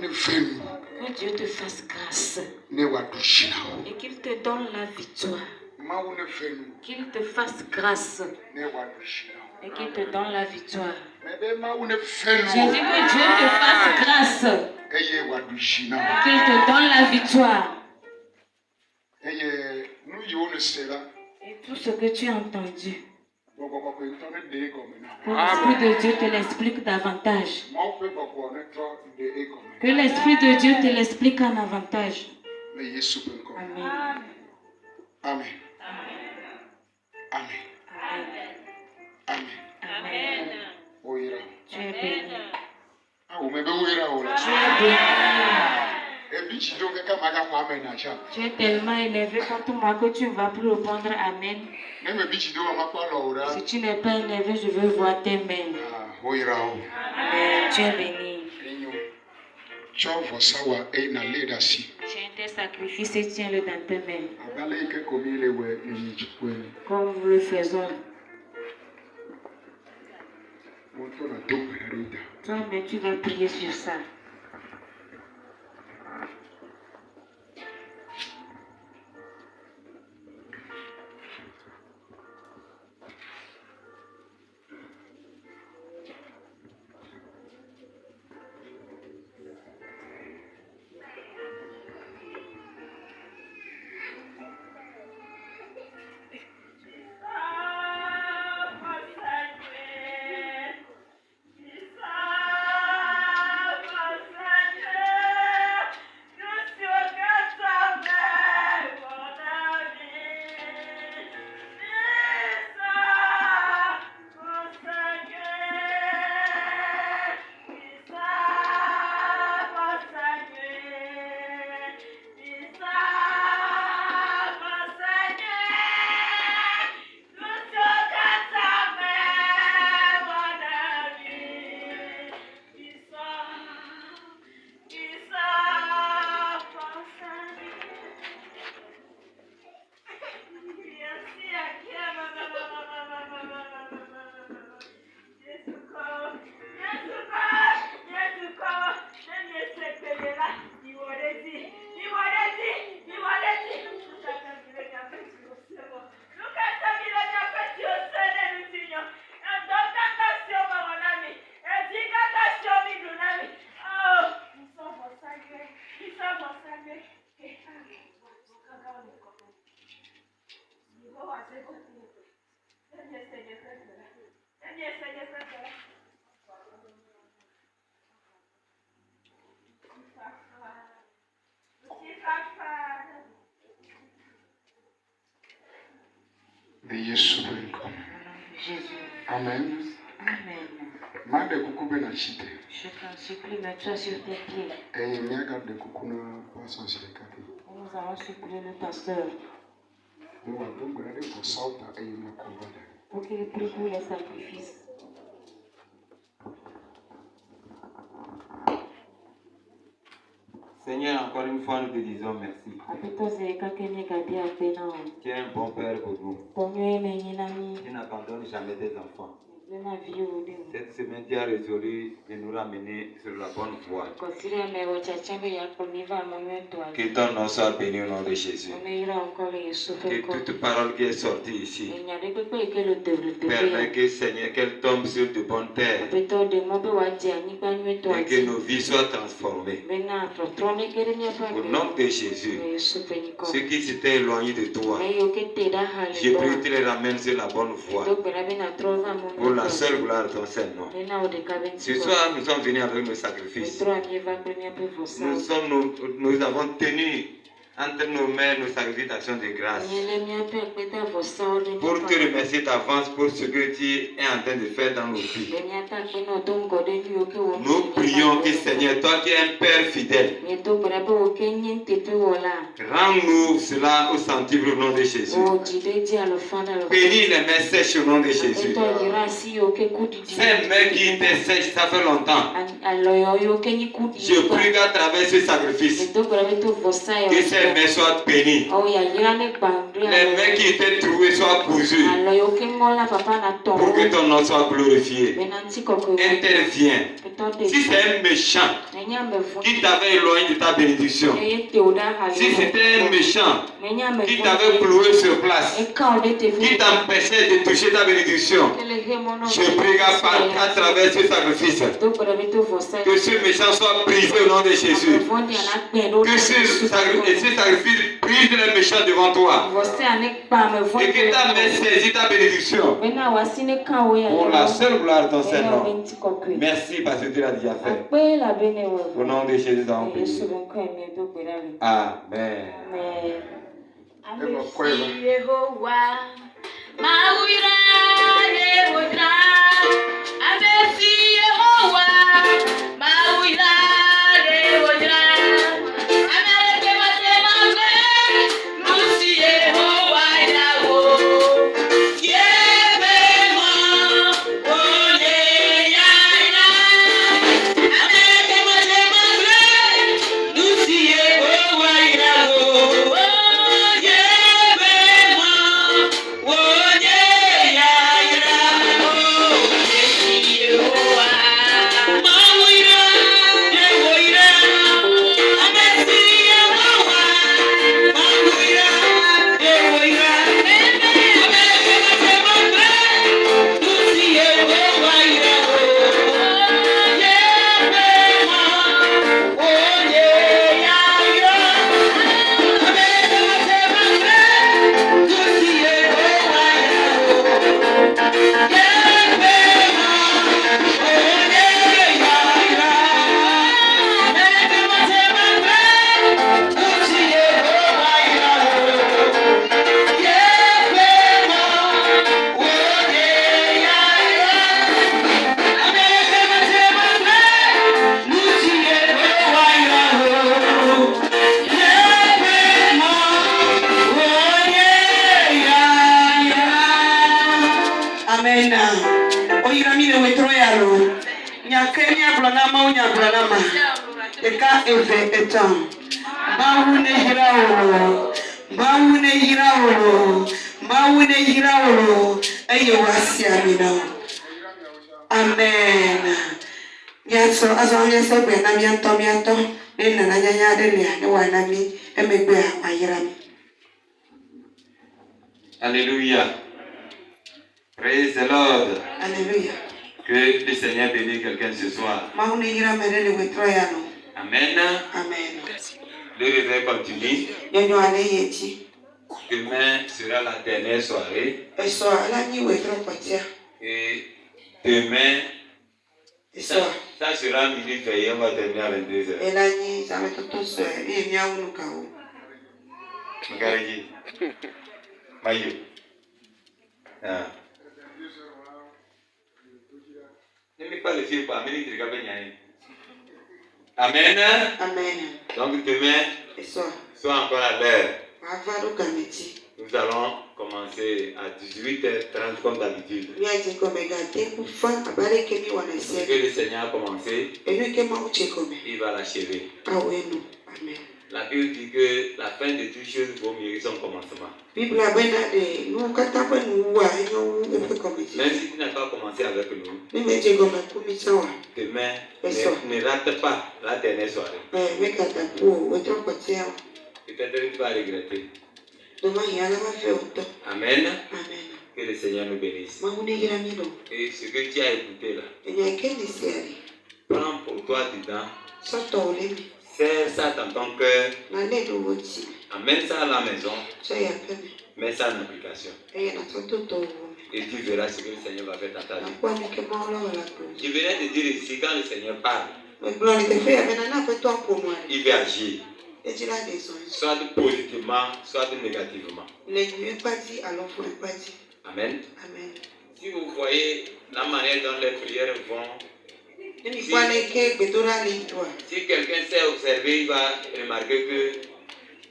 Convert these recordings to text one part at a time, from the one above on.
Que Dieu te fasse grâce et qu'il te donne la victoire. Qu'il te fasse grâce et qu'il te donne la victoire. J'ai dit que Dieu te fasse grâce et qu'il te donne la victoire. Et tout ce que tu as entendu, que l'Esprit de Dieu te l'explique davantage. Que l'Esprit de Dieu te l'explique en avantage. Amen. Amen. Amen. Amen. Amen. Tu es béni. Tu es tellement énervé contre moi que tu ne vas plus répondre Amen. Si tu n'es pas énervé, je veux voir tes mains. Amen. Tu es béni. Tiens tes sacrifices et tiens-le dans tes mains. Comme nous le faisons. Toi, mais tu vas prier sur ça. Jésus. Amen. Amen. Je t'en supplie, mets-toi sur tes pieds. Nous allons supplier le pasteur pour qu'il prie pour les sacrifices. Seigneur, encore une fois, nous te disons merci. Tu es un bon Père pour nous. Tu n'abandonnes jamais tes enfants. Cette semaine, tu as résolu de nous ramener sur la bonne voie. Que ton nom soit béni au nom de Jésus. Que toute parole qui est sortie ici permet que Seigneur, qu'elle tombe sur de bonnes terres et que nos vies soient transformées. Au nom de Jésus, ceux qui s'étaient éloignés de toi, je prie que tu les ramènes sur la bonne voie. Pour la seule gloire de ton Saint-Nom. Ce soir, nous sommes venus avec nos sacrifices. Nous avons tenu entre nos mains nos sacrifices d'action de grâce. Pour te remercier d'avance pour ce que tu es en train de faire dans nos vies. Nous prions que Seigneur, toi qui es un Père fidèle, rends-nous cela au centuple au nom de Jésus. Bénis les mains sèches au nom de Jésus. Ces mains qui étaient sèches, ça fait longtemps. Je prie qu'à travers ce sacrifice, que ces les mains soient bénies. Les mains qui étaient trouées soient cousues. Pour que ton nom soit glorifié. Interviens. Si c'est un méchant qui t'avait éloigné de ta bénédiction, si c'était un méchant qui t'avait cloué sur place, qui t'empêchait de toucher ta bénédiction, je prie à travers ce sacrifice que ce méchant soit brisé au nom de Jésus. Que ce sacrifice brise les méchants devant toi. Et que ta main saisit ta bénédiction. Pour la seule gloire de ton Seigneur. Merci parce que tu l'as déjà fait. Au nom de Jésus, dans le pays. Amen. Amen. Yes, as long as I bring a tomato, in an ayaya, the one I mean, and maybe I Alléluia. Praise the Lord. Alléluia. Que le Seigneur bénisse quelqu'un ce soir. Amen. Amen. Le réveil continue. Demain sera la dernière soirée. Et demain, ça sera minuit veillé, on va terminer à 22h. Magarigi. Mayo. Ne mets pas les filles pour amener les gars. Amen. Amen. Donc demain, sois encore à l'heure. Nous allons commencer à 18h30 comme d'habitude. Ce que le Seigneur a commencé, il va l'achever. La Bible dit que la fin de toutes choses vaut mieux que son commencement. Même si tu n'as pas commencé avec nous, demain, ne rate pas la dernière soirée. Peut-être que tu vas regretter. Amen. Que le Seigneur nous bénisse. Et ce que tu as écouté là, prends pour toi dedans. Serre ça dans ton cœur. Amène ça à la maison. Mets ça en application. Et tu verras ce que le Seigneur va faire dans ta vie. Je venais te dire ici, quand le Seigneur parle, il va agir. Soit positivement, soit négativement. Amen. Si vous voyez la manière dont les prières vont, si quelqu'un sait observer, il va remarquer que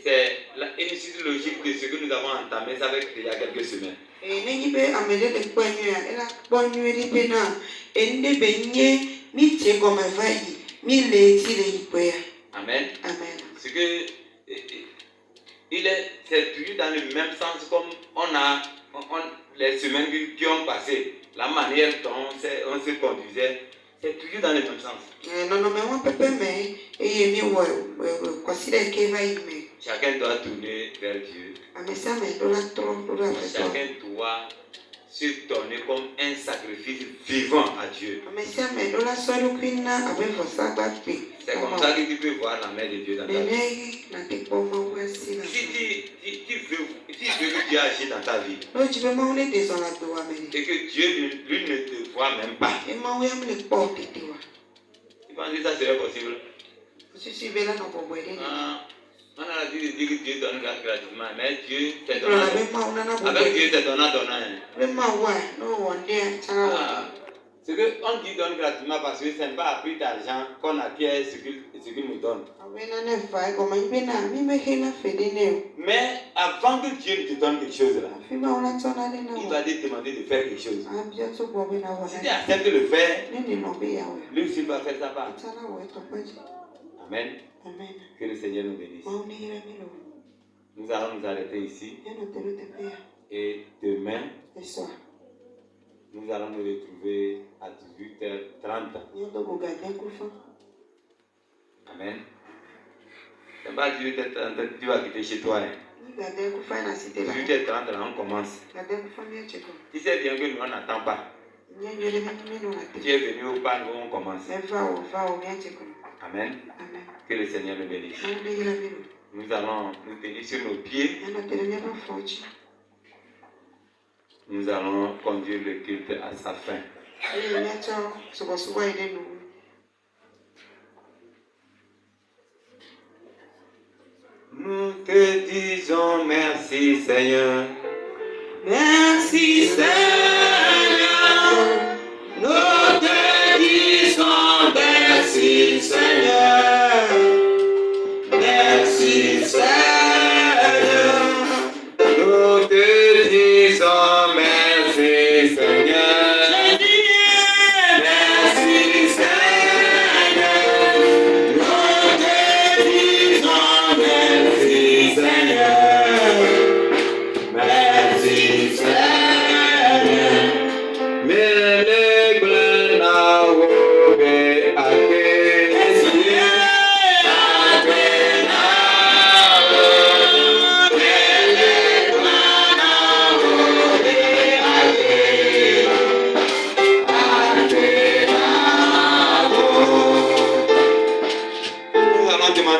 c'est une suite logique de ce que nous avons entamé ça avec il y a quelques semaines. Amen. Amen. Ce que c'est toujours dans le même sens comme les semaines qui ont passé, la manière dont on se conduisait, c'est toujours dans le même sens. Chacun doit tourner vers Dieu. Chacun doit se donner comme un sacrifice vivant à Dieu. C'est comme ça que tu peux voir la main de Dieu dans ta vie. Si tu veux que Dieu agisse dans ta vie, et que Dieu lui ne te voit même pas, tu penses que ça serait possible? On a dit que Dieu donne gratuitement, mais Dieu c'est donnant. Avec Dieu c'est donnant. Ce qu'on dit donne gratuitement parce que ce n'est pas appris d'argent qu'on acquiert ce qu'il nous donne. Mais avant que Dieu te donne quelque chose là, il va te demander de faire quelque chose. Si tu acceptes de le faire, lui aussi va faire sa part. Amen. Que le Seigneur nous bénisse. Nous allons nous arrêter ici. Et demain, nous allons nous retrouver à 18h30. Amen. C'est pas 18h30, tu vas quitter chez toi. 18h30, là, on commence. Tu sais bien que nous, on n'attend pas. Tu es venu au pas, nous, on commence. Amen. Que le Seigneur nous bénisse. Nous allons nous tenir sur nos pieds. Nous allons conduire le culte à sa fin. Nous te disons merci Seigneur. Merci Seigneur. Nous te disons merci Seigneur. Merci Seigneur. Nous te disons merci Seigneur. Merci Seigneur. Nous te disons merci Seigneur. Merci Seigneur.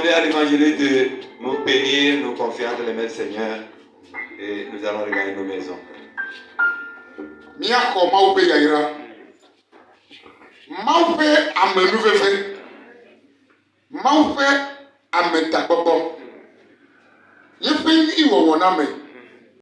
À l'évangéliste de nous bénir, nous confier entre les mains du Seigneur et nous allons regarder nos maisons. Miako maupe yaira. Maupe amenuveve. Maupe ametabobo. Yefe iwo woname.